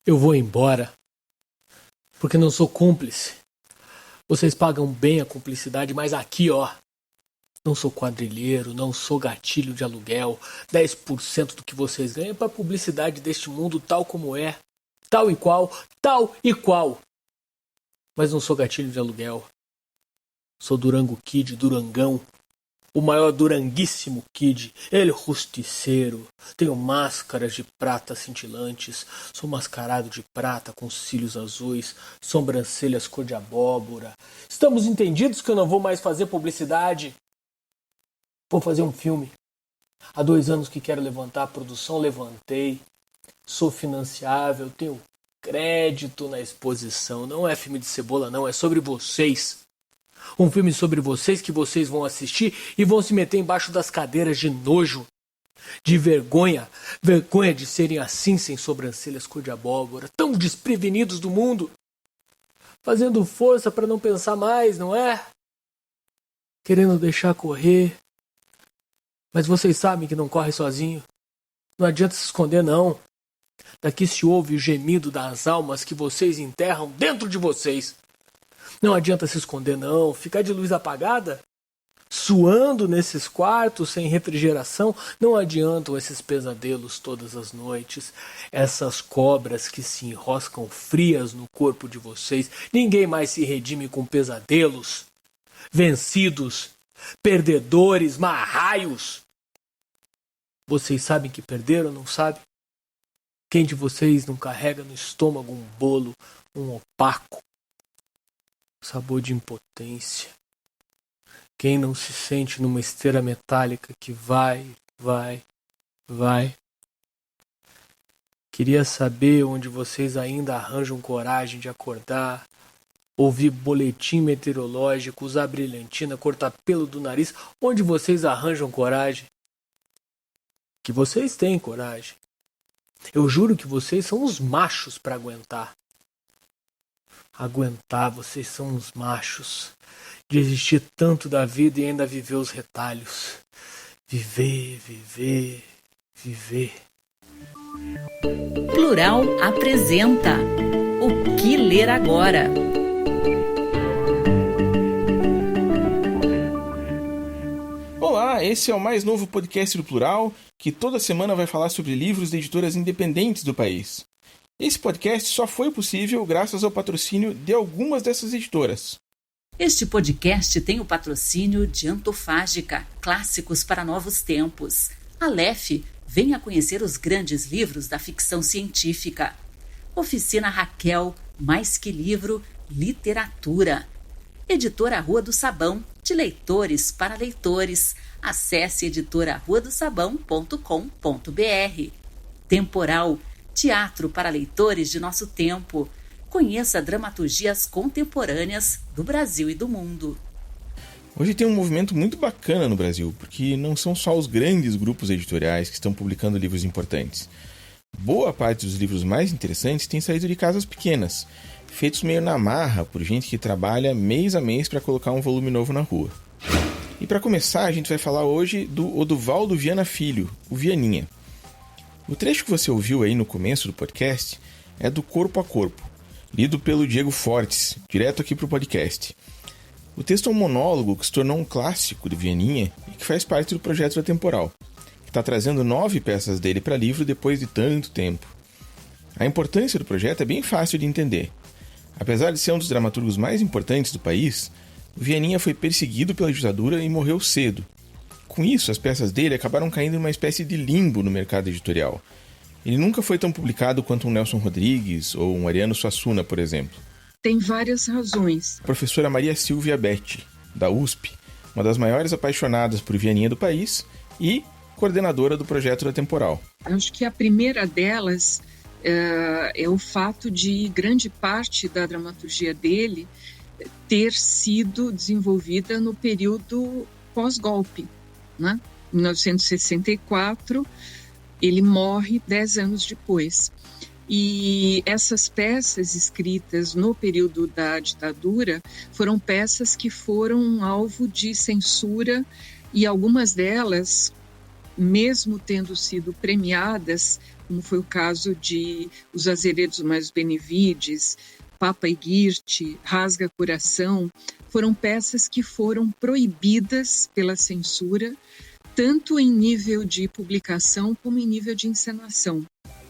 Eu vou embora, porque não sou cúmplice. Vocês pagam bem a cumplicidade, mas aqui, ó, não sou quadrilheiro, não sou gatilho de aluguel. 10% do que vocês ganham é para publicidade deste mundo tal como é. Tal e qual, tal e qual. Mas não sou gatilho de aluguel. Sou Durango Kid, Durangão. O maior duranguíssimo Kid. Ele justiceiro. Tenho máscaras de prata cintilantes. Sou mascarado de prata com cílios azuis. Sobrancelhas cor de abóbora. Estamos entendidos que eu não vou mais fazer publicidade? Vou fazer um filme. Há 2 anos que quero levantar a produção, levantei. Sou financiável, tenho crédito na exposição. Não é filme de cebola, não. É sobre vocês. Um filme sobre vocês que vocês vão assistir e vão se meter embaixo das cadeiras de nojo. De vergonha. Vergonha de serem assim, sem sobrancelhas cor de abóbora. Tão desprevenidos do mundo. Fazendo força para não pensar mais, não é? Querendo deixar correr. Mas vocês sabem que não corre sozinho. Não adianta se esconder, não. Daqui se ouve o gemido das almas que vocês enterram dentro de vocês. Não adianta se esconder, não. Ficar de luz apagada, suando nesses quartos sem refrigeração, não adiantam esses pesadelos todas as noites. Essas cobras que se enroscam frias no corpo de vocês. Ninguém mais se redime com pesadelos. Vencidos, perdedores, marraios. Vocês sabem que perderam, não sabem? Quem de vocês não carrega no estômago um bolo, um opaco? Sabor de impotência. Quem não se sente numa esteira metálica que vai. Queria saber onde vocês ainda arranjam coragem de acordar, ouvir boletim meteorológico, usar brilhantina, cortar pelo do nariz. Onde vocês arranjam coragem? Que vocês têm coragem. Eu juro que vocês são os machos para aguentar. Aguentar, vocês são os machos. De existir tanto da vida e ainda viver os retalhos. Viver. Plural apresenta O que ler agora? Olá, esse é o mais novo podcast do Plural, que toda semana vai falar sobre livros de editoras independentes do país. Esse podcast só foi possível graças ao patrocínio de algumas dessas editoras. Este podcast tem o patrocínio de Antofágica, clássicos para novos tempos. Aleph, venha conhecer os grandes livros da ficção científica. Oficina Raquel, mais que livro, literatura. Editora Rua do Sabão, de leitores para leitores. Acesse editoraruadosabão.com.br. Temporal, teatro para leitores de nosso tempo. Conheça dramaturgias contemporâneas do Brasil e do mundo. Hoje tem um movimento muito bacana no Brasil, porque não são só os grandes grupos editoriais que estão publicando livros importantes. Boa parte dos livros mais interessantes tem saído de casas pequenas, feitos meio na marra por gente que trabalha mês a mês para colocar um volume novo na rua. E para começar, a gente vai falar hoje do Oduvaldo Viana Filho, o Vianinha. O trecho que você ouviu aí no começo do podcast é do Corpo a Corpo, lido pelo Diego Fortes, direto aqui para o podcast. O texto é um monólogo que se tornou um clássico de Vianinha e que faz parte do projeto da Temporal, que está trazendo 9 peças dele para livro depois de tanto tempo. A importância do projeto é bem fácil de entender. Apesar de ser um dos dramaturgos mais importantes do país, o Vianinha foi perseguido pela ditadura e morreu cedo. Com isso, as peças dele acabaram caindo em uma espécie de limbo no mercado editorial. Ele nunca foi tão publicado quanto um Nelson Rodrigues ou um Ariano Suassuna, por exemplo. Tem várias razões. A professora Maria Silvia Betti, da USP, uma das maiores apaixonadas por Vianinha do país e coordenadora do projeto da Temporal. Acho que a primeira delas é o fato de grande parte da dramaturgia dele ter sido desenvolvida no período pós-golpe, né? Em 1964, ele morre 10 anos depois. E essas peças escritas no período da ditadura foram peças que foram alvo de censura e algumas delas, mesmo tendo sido premiadas, como foi o caso de Os Azeredos Mais Benevides, Papa e Girte, Rasga Coração, foram peças que foram proibidas pela censura, tanto em nível de publicação como em nível de encenação.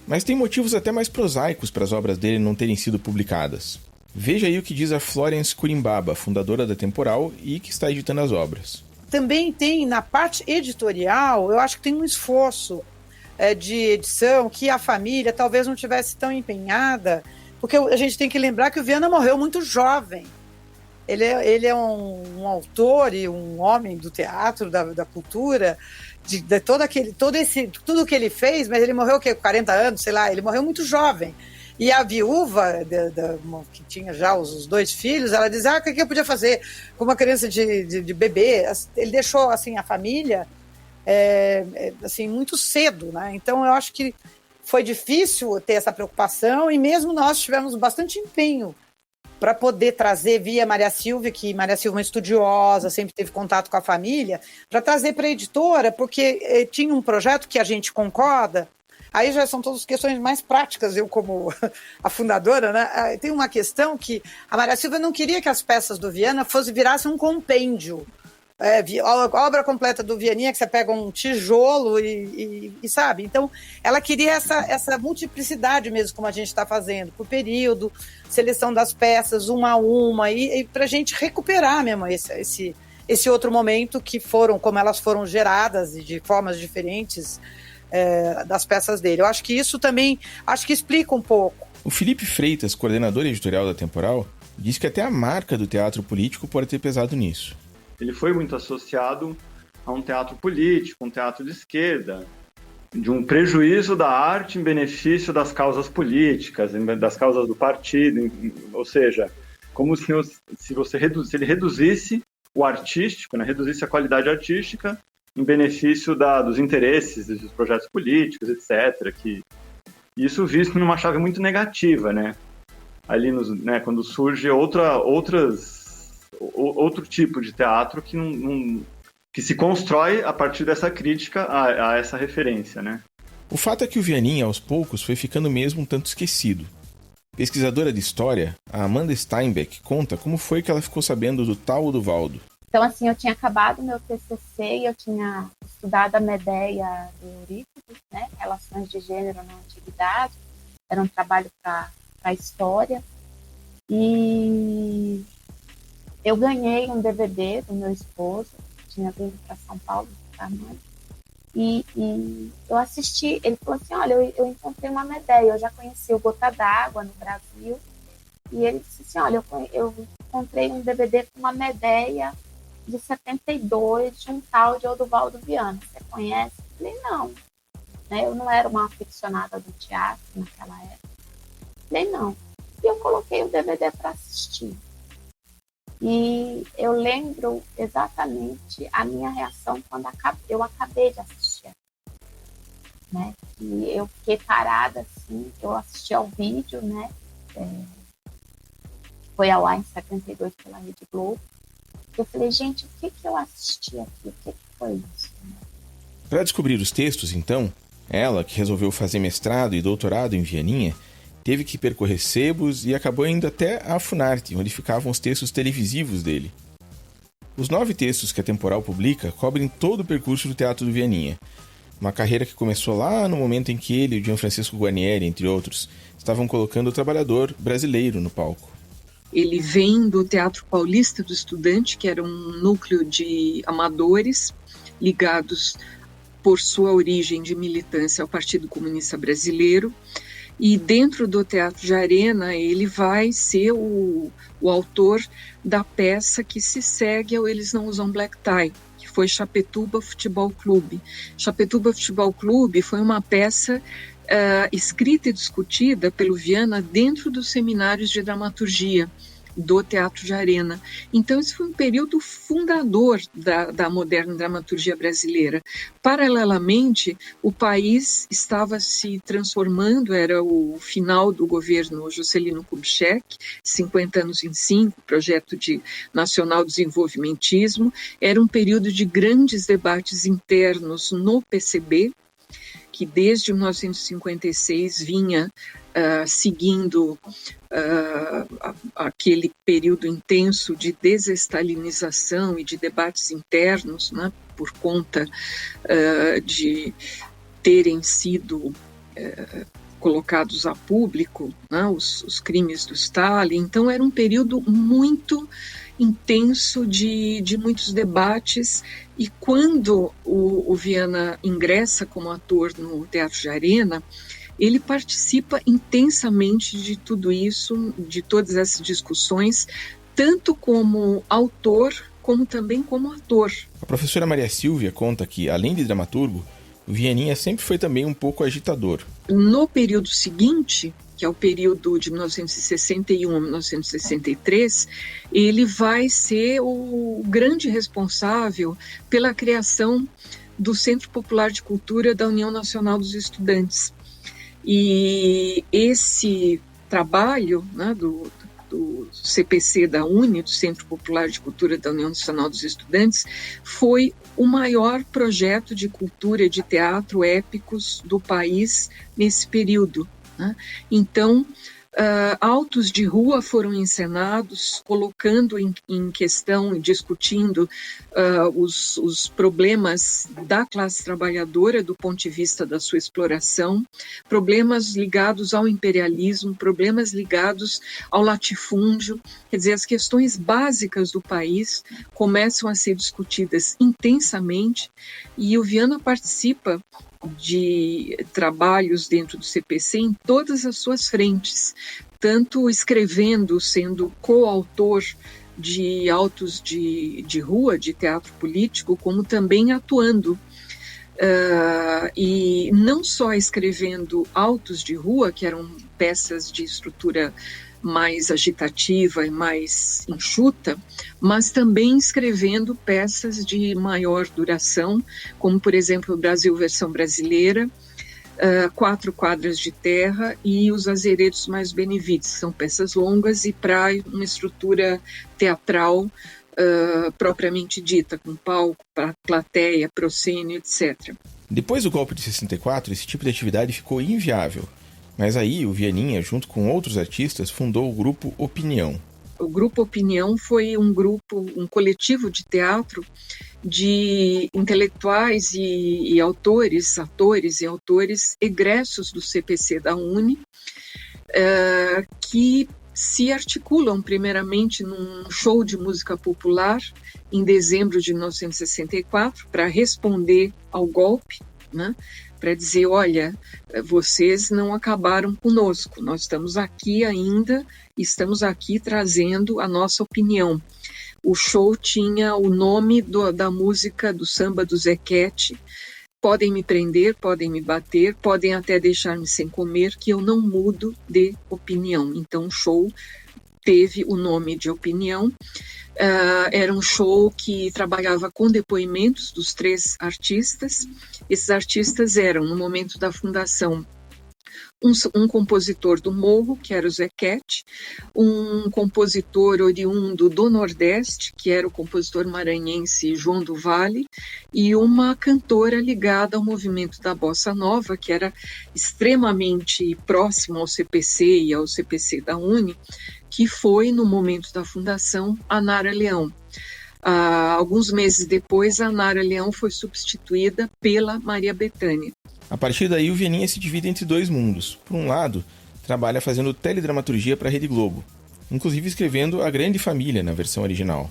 Mas tem motivos até mais prosaicos para as obras dele não terem sido publicadas. Veja aí o que diz a Florence Curimbaba, fundadora da Temporal e que está editando as obras. Também tem, na parte editorial, eu acho que tem um esforço de edição que a família talvez não tivesse tão empenhada, porque a gente tem que lembrar que o Viana morreu muito jovem. Ele é um autor e um homem do teatro, da cultura, de tudo que ele fez, mas ele morreu o quê? 40 anos, sei lá, ele morreu muito jovem. E a viúva, que tinha já os 2 filhos, ela diz, o que eu podia fazer com uma criança de bebê? Ele deixou assim, a família assim, muito cedo, né? Então eu acho que foi difícil ter essa preocupação e mesmo nós tivemos bastante empenho para poder trazer via Maria Silvia, que Maria Silvia é uma estudiosa, sempre teve contato com a família, para trazer para a editora, porque tinha um projeto que a gente concorda. Aí já são todas questões mais práticas, eu como a fundadora, né? Tem uma questão que a Maria Silvia não queria que as peças do Viana virassem um compêndio. A obra completa do Vianinha, que você pega um tijolo e sabe? Então, ela queria essa multiplicidade mesmo, como a gente está fazendo, por período, seleção das peças, uma a uma, e para a gente recuperar mesmo esse outro momento que como elas foram geradas e de formas diferentes das peças dele. Eu acho que isso também, explica um pouco. O Felipe Freitas, coordenador editorial da Temporal, diz que até a marca do teatro político pode ter pesado nisso. Ele foi muito associado a um teatro político, um teatro de esquerda, de um prejuízo da arte em benefício das causas políticas, das causas do partido, ou seja, como se ele reduzisse o artístico, né, reduzisse a qualidade artística em benefício dos interesses dos projetos políticos, etc. Isso visto numa chave muito negativa, né? Ali quando surge outro tipo de teatro que se constrói a partir dessa crítica a essa referência, né? O fato é que o Vianinha, aos poucos, foi ficando mesmo um tanto esquecido. Pesquisadora de história, a Amanda Steinbeck conta como foi que ela ficou sabendo do tal Oduvaldo. Então, assim, eu tinha acabado meu TCC e eu tinha estudado a Medeia de Eurípides, né? Relações de gênero na antiguidade. Era um trabalho para a história. E eu ganhei um DVD do meu esposo, que tinha vindo para São Paulo, para mãe. E eu assisti, ele falou assim, olha, eu encontrei uma Medeia, eu já conheci o Gota d'Água no Brasil. E ele disse assim, olha, eu encontrei um DVD com uma Medeia de 72, de um tal de Oduvaldo Viana. Você conhece? Eu falei, não. Eu não era uma aficionada do teatro naquela época. Eu falei, não. E eu coloquei o DVD para assistir. E eu lembro exatamente a minha reação quando eu acabei de assistir. Né? E eu fiquei parada, assim, eu assisti ao vídeo, né? Foi ao ar em 72 pela Rede Globo. Eu falei, gente, o que eu assisti aqui? O que foi isso? Para descobrir os textos, então, ela, que resolveu fazer mestrado e doutorado em Vianinha, teve que percorrer sebos e acabou indo até a Funarte, onde ficavam os textos televisivos dele. Os 9 textos que a Temporal publica cobrem todo o percurso do teatro do Vianinha, uma carreira que começou lá no momento em que ele e o Gianfrancesco Guarnieri, entre outros, estavam colocando o trabalhador brasileiro no palco. Ele vem do Teatro Paulista do Estudante, que era um núcleo de amadores ligados por sua origem de militância ao Partido Comunista Brasileiro. E dentro do Teatro de Arena, ele vai ser o autor da peça que se segue ao Eles Não Usam Black Tie, que foi Chapectuba Futebol Clube. Chapectuba Futebol Clube foi uma peça escrita e discutida pelo Viana dentro dos seminários de dramaturgia do Teatro de Arena. Então, esse foi um período fundador da moderna dramaturgia brasileira. Paralelamente, o país estava se transformando, era o final do governo Juscelino Kubitschek, 50 anos em 5, projeto de nacional desenvolvimentismo, era um período de grandes debates internos no PCB, que desde 1956 vinha seguindo aquele período intenso de desestalinização e de debates internos, né, por conta de terem sido colocados a público, né, os crimes do Stalin. Então era um período muito intenso de muitos debates, e quando o Viana ingressa como ator no Teatro de Arena, ele participa intensamente de tudo isso, de todas essas discussões, tanto como autor, como também como ator. A professora Maria Silvia conta que, além de dramaturgo, o Vianinha sempre foi também um pouco agitador. No período seguinte, que é o período de 1961 a 1963, ele vai ser o grande responsável pela criação do Centro Popular de Cultura da União Nacional dos Estudantes. E esse trabalho, né, do CPC da UNE, do Centro Popular de Cultura da União Nacional dos Estudantes, foi o maior projeto de cultura e de teatro épicos do país nesse período, né? Então, autos de rua foram encenados, colocando em questão e discutindo os problemas da classe trabalhadora do ponto de vista da sua exploração, problemas ligados ao imperialismo, problemas ligados ao latifúndio. Quer dizer, as questões básicas do país começam a ser discutidas intensamente, e o Viana participa de trabalhos dentro do CPC em todas as suas frentes, tanto escrevendo, sendo coautor de autos de rua, de teatro político, como também atuando. E não só escrevendo autos de rua, que eram peças de estrutura mais agitativa e mais enxuta, mas também escrevendo peças de maior duração, como, por exemplo, o Brasil Versão Brasileira, 4 Quadras de Terra e Os Azeredos Mais Benevites. São peças longas e para uma estrutura teatral propriamente dita, com palco, plateia, proscênio, etc. Depois do golpe de 64, esse tipo de atividade ficou inviável. Mas aí o Vianinha, junto com outros artistas, fundou o Grupo Opinião. O Grupo Opinião foi um coletivo de teatro de intelectuais e atores e autores egressos do CPC da UNE, que se articulam primeiramente num show de música popular em dezembro de 1964 para responder ao golpe, né? Para dizer, olha, vocês não acabaram conosco, nós estamos aqui ainda, estamos aqui trazendo a nossa opinião. O show tinha o nome da música do samba do Zequete, podem me prender, podem me bater, podem até deixar-me sem comer, que eu não mudo de opinião. Então o show teve o nome de Opinião. Era um show que trabalhava com depoimentos dos 3 artistas. Esses artistas eram, no momento da fundação, um compositor do Morro, que era o Zequete, um compositor oriundo do Nordeste, que era o compositor maranhense João do Vale, e uma cantora ligada ao movimento da Bossa Nova, que era extremamente próximo ao CPC e ao CPC da UNE, que foi, no momento da fundação, a Nara Leão. Alguns meses depois, a Nara Leão foi substituída pela Maria Bethânia. A partir daí, o Vianinha se divide entre 2 mundos. Por um lado, trabalha fazendo teledramaturgia para a Rede Globo, inclusive escrevendo A Grande Família na versão original.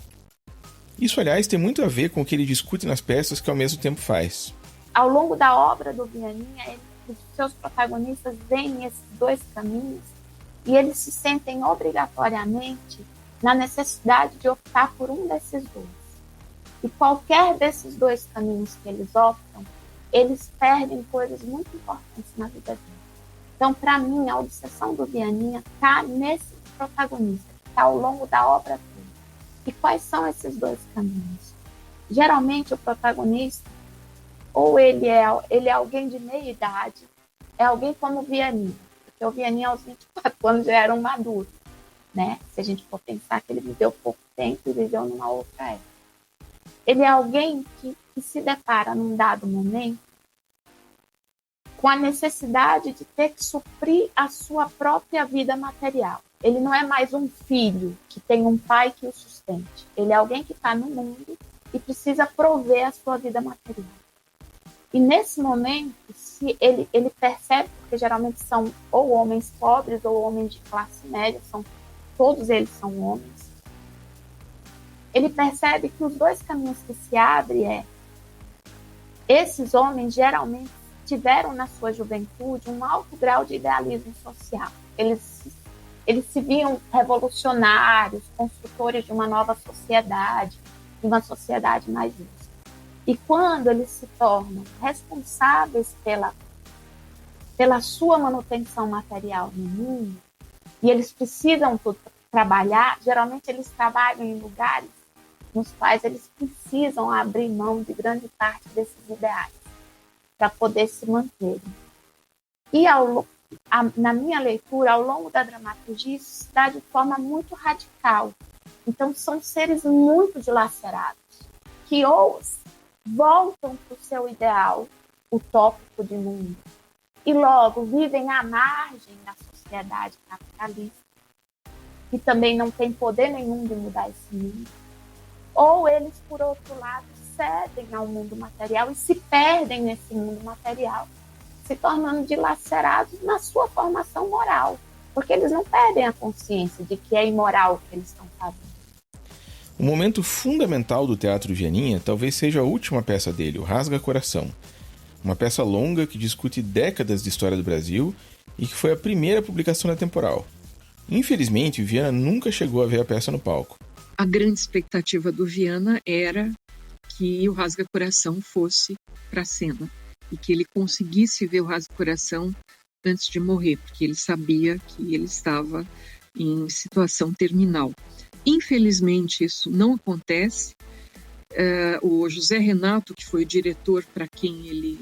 Isso, aliás, tem muito a ver com o que ele discute nas peças que ao mesmo tempo faz. Ao longo da obra do Vianinha, os seus protagonistas veem esses 2 caminhos e eles se sentem obrigatoriamente na necessidade de optar por um desses 2. E qualquer desses 2 caminhos que eles optam, eles perdem coisas muito importantes na vida deles. Então, para mim, a obsessão do Vianinha está nesse protagonista, que está ao longo da obra dele. E quais são esses 2 caminhos? Geralmente, o protagonista, ou ele é alguém de meia idade, é alguém como o Vianinha, porque o Vianinha, aos 24 anos, já era um maduro, né? Se a gente for pensar que ele viveu pouco tempo e viveu numa outra época. Ele é alguém que se depara num dado momento com a necessidade de ter que suprir a sua própria vida material. Ele não é mais um filho que tem um pai que o sustente. Ele é alguém que está no mundo e precisa prover a sua vida material. E nesse momento, se ele percebe, porque geralmente são ou homens pobres ou homens de classe média, todos eles são homens, ele percebe que os dois caminhos que se abrem esses homens geralmente tiveram na sua juventude um alto grau de idealismo social. Eles se viam revolucionários, construtores de uma nova sociedade, de uma sociedade mais justa. E quando eles se tornam responsáveis pela sua manutenção material no mundo, e eles precisam trabalhar, geralmente eles trabalham em lugares nos quais eles precisam abrir mão de grande parte desses ideais para poder se manterem. E na minha leitura, ao longo da dramaturgia, isso se dá de forma muito radical. Então, são seres muito dilacerados, que ou voltam para o seu ideal utópico de mundo e logo vivem à margem da sociedade capitalista, que também não tem poder nenhum de mudar esse mundo, ou eles, por outro lado, cedem ao mundo material e se perdem nesse mundo material, se tornando dilacerados na sua formação moral, porque eles não perdem a consciência de que é imoral o que eles estão fazendo. O momento fundamental do Teatro Vianinha talvez seja a última peça dele, o Rasga Coração. Uma peça longa que discute décadas de história do Brasil e que foi a primeira publicação da Temporal. Infelizmente, o Viana nunca chegou a ver a peça no palco. A grande expectativa do Viana era que o Rasga Coração fosse para a cena e que ele conseguisse ver o Rasga Coração antes de morrer, porque ele sabia que ele estava em situação terminal. Infelizmente, isso não acontece. O José Renato, que foi o diretor para quem ele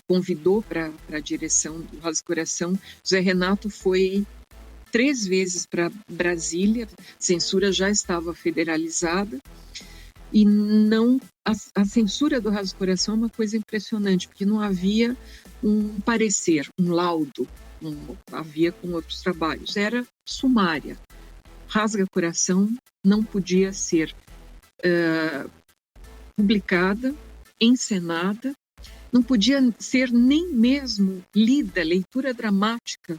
convidou para a direção do Rasga Coração, José Renato foi 3 vezes para Brasília, a censura já estava federalizada, e a censura do Rasga Coração é uma coisa impressionante, porque não havia um parecer, um laudo, havia com outros trabalhos, era sumária. Rasga Coração não podia ser publicada, encenada, não podia ser nem mesmo lida, leitura dramática.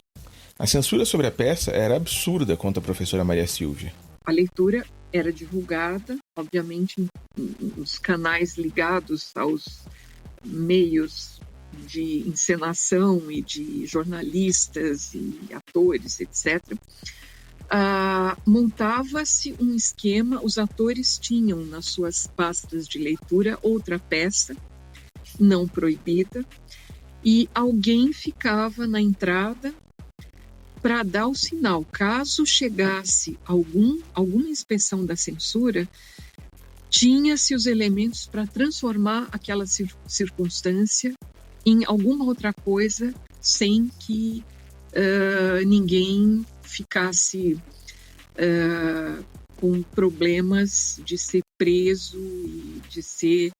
A censura sobre a peça era absurda, conta a professora Maria Silvia. A leitura era divulgada, obviamente, nos canais ligados aos meios de encenação e de jornalistas e atores, etc. Montava-se um esquema, os atores tinham nas suas pastas de leitura outra peça, não proibida, e alguém ficava na entrada para dar o sinal. Caso chegasse alguma inspeção da censura, tinha-se os elementos para transformar aquela circunstância em alguma outra coisa sem que ninguém ficasse com problemas de ser preso e de ser,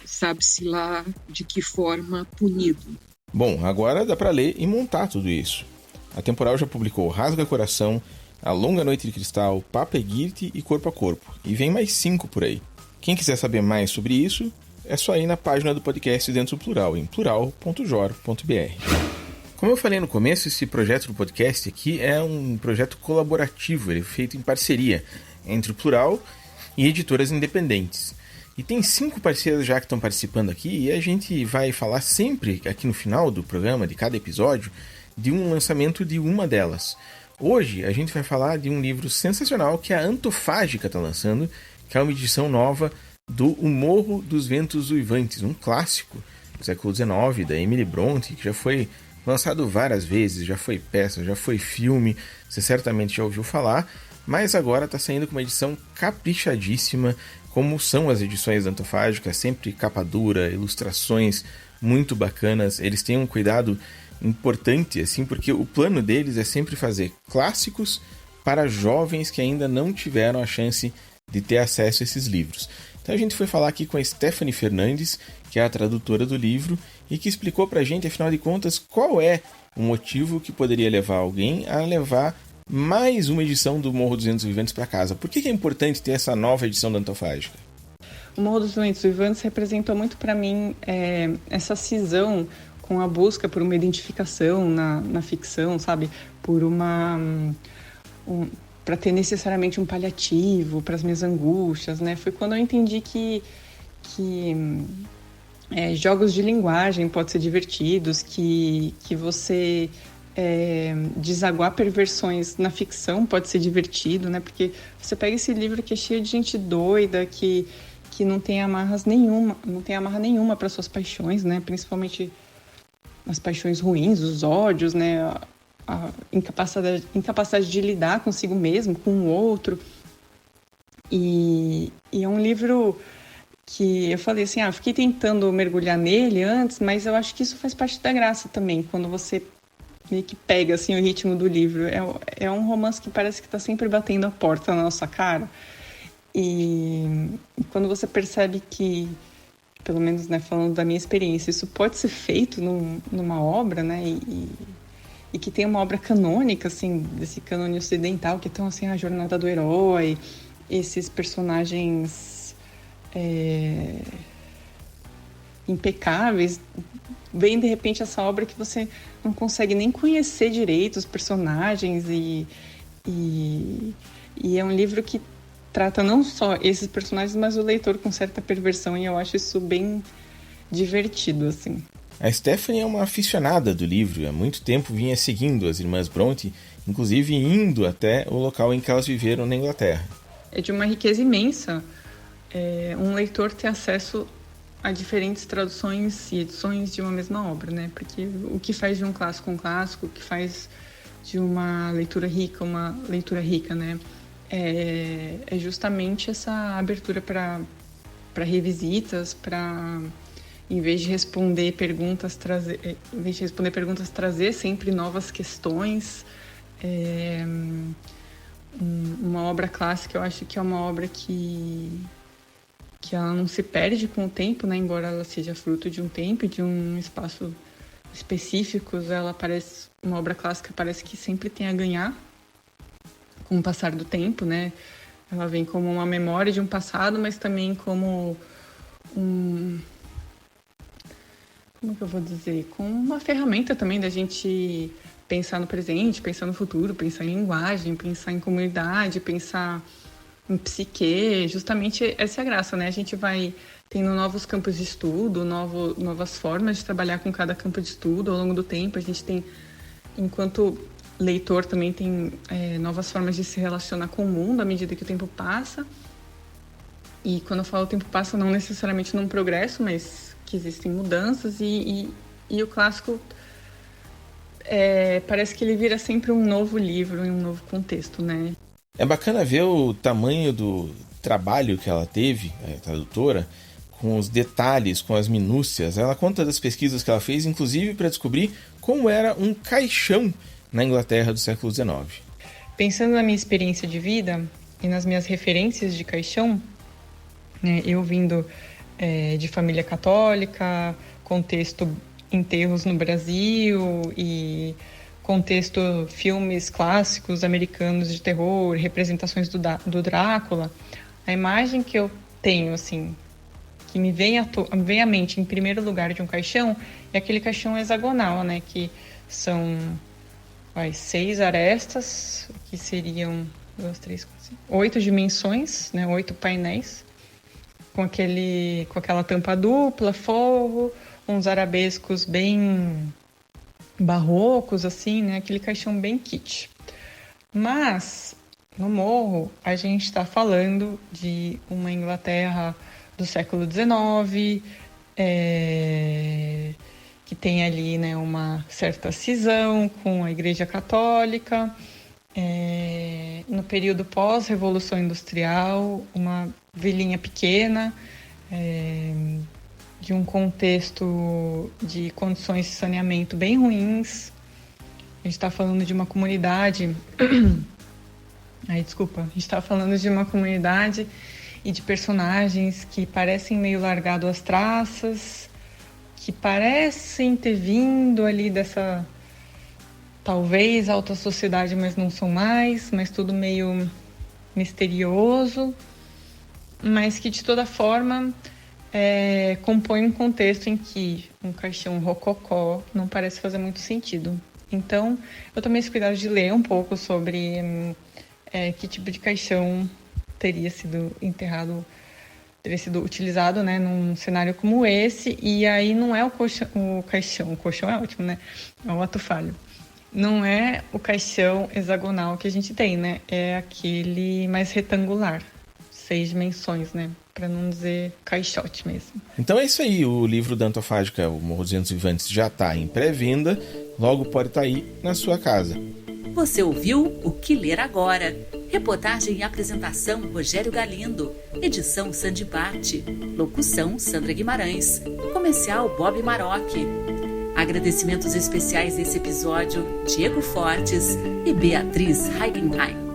sabe-se lá de que forma, punido. Bom, agora dá para ler e montar tudo isso. A Temporal já publicou Rasga Coração, A Longa Noite de Cristal, Papa Egirte e Corpo a Corpo. E vem mais 5 por aí. Quem quiser saber mais sobre isso, é só ir na página do podcast Dentro do Plural, em plural.jor.br. Como eu falei no começo, esse projeto do podcast aqui é um projeto colaborativo, ele é feito em parceria entre o Plural e editoras independentes. E tem 5 parceiras já que estão participando aqui, e a gente vai falar sempre aqui no final do programa, de cada episódio, de um lançamento de uma delas. Hoje a gente vai falar de um livro sensacional que a Antofágica está lançando, que é uma edição nova do O Morro dos Ventos Uivantes, um clássico do século XIX, da Emily Brontë, que já foi lançado várias vezes, já foi peça, já foi filme, você certamente já ouviu falar, mas agora está saindo com uma edição caprichadíssima, como são as edições da Antofágica, sempre capa dura, ilustrações muito bacanas. Eles têm um cuidado importante, assim, porque o plano deles é sempre fazer clássicos para jovens que ainda não tiveram a chance de ter acesso a esses livros. Então a gente foi falar aqui com a Stephanie Fernandes, que é a tradutora do livro, e que explicou pra gente, afinal de contas, qual é o motivo que poderia levar alguém a levar mais uma edição do Morro dos Ventos Vivantes para casa. Por que é importante ter essa nova edição da Antofágica? O Morro dos Ventos Vivantes representou muito para mim essa cisão com a busca por uma identificação na ficção, sabe? Por para ter necessariamente um paliativo para as minhas angústias, né? Foi quando eu entendi que jogos de linguagem podem ser divertidos, que você desaguar perversões na ficção pode ser divertido, né? Porque você pega esse livro que é cheio de gente doida, que não tem amarra nenhuma para suas paixões, né? Principalmente as paixões ruins, os ódios, né? A incapacidade de lidar consigo mesmo, com o outro. E é um livro que eu falei assim, fiquei tentando mergulhar nele antes, mas eu acho que isso faz parte da graça também, quando você meio que pega assim, o ritmo do livro. É um romance que parece que está sempre batendo a porta na nossa cara. E quando você percebe que, pelo menos, né, falando da minha experiência, isso pode ser feito numa obra, né, e que tem uma obra canônica, assim, desse cânone ocidental, que estão assim, a jornada do herói, esses personagens impecáveis, vem de repente essa obra que você não consegue nem conhecer direito os personagens e é um livro que trata não só esses personagens, mas o leitor com certa perversão, e eu acho isso bem divertido, assim. A Stephanie é uma aficionada do livro, há muito tempo vinha seguindo as irmãs Brontë, inclusive indo até o local em que elas viveram na Inglaterra. É de uma riqueza imensa um leitor ter acesso a diferentes traduções e edições de uma mesma obra, né? Porque o que faz de um clássico um clássico, o que faz de uma leitura rica, né? É justamente essa abertura para revisitas, para, em vez de responder perguntas, trazer sempre novas questões. Uma obra clássica, eu acho que é uma obra que ela não se perde com o tempo, né? Embora ela seja fruto de um tempo e de um espaço específicos, uma obra clássica parece que sempre tem a ganhar com o passar do tempo, né? Ela vem como uma memória de um passado, mas também como como que eu vou dizer? Como uma ferramenta também da gente pensar no presente, pensar no futuro, pensar em linguagem, pensar em comunidade, pensar em psique. Justamente essa é a graça, né? A gente vai tendo novos campos de estudo, novas formas de trabalhar com cada campo de estudo ao longo do tempo. A gente tem, enquanto leitor, também tem novas formas de se relacionar com o mundo à medida que o tempo passa. E quando eu falo o tempo passa, não necessariamente num progresso, mas que existem mudanças. E o clássico parece que ele vira sempre um novo livro em um novo contexto, né? É bacana ver o tamanho do trabalho que ela teve, a tradutora, com os detalhes, com as minúcias. Ela conta das pesquisas que ela fez, inclusive para descobrir como era um caixão na Inglaterra do século XIX. Pensando na minha experiência de vida e nas minhas referências de caixão, né, eu vindo de família católica, contexto enterros no Brasil e contexto filmes clássicos americanos de terror, representações do Drácula, a imagem que eu tenho, assim, que me vem à mente em primeiro lugar de um caixão é aquele caixão hexagonal, né, que são 6 arestas, que seriam 2, 3, 4, 5, 8 dimensões, né, 8 painéis, com aquela tampa dupla, forro, uns arabescos bem barrocos, assim, né? Aquele caixão bem kitsch. Mas, no Morro, a gente está falando de uma Inglaterra do século XIX, que tem ali, né, uma certa cisão com a Igreja Católica. No período pós-Revolução Industrial, uma vilinha pequena, de um contexto de condições de saneamento bem ruins. A gente está falando de uma comunidade... A gente está falando de uma comunidade e de personagens que parecem meio largado às traças, que parecem ter vindo ali dessa, talvez, alta sociedade, mas não são mais, mas tudo meio misterioso, mas que de toda forma compõe um contexto em que um caixão rococó não parece fazer muito sentido. Então, eu tomei esse cuidado de ler um pouco sobre que tipo de caixão teria sido utilizado, né, num cenário como esse. E aí não é o caixão é ótimo, né? É o ato falho. Não é o caixão hexagonal que a gente tem, né? É aquele mais retangular, 6 dimensões, né? Para não dizer caixote mesmo. Então é isso aí, o livro da Antofágica, o Morro dos Ventos Vivantes, já está em pré-venda, logo pode estar aí na sua casa. Você ouviu O Que Ler Agora? Reportagem e apresentação Rogério Galindo. Edição Sandy Bate. Locução Sandra Guimarães. Comercial Bob Marocchi. Agradecimentos especiais desse episódio Diego Fortes e Beatriz Heigenheim.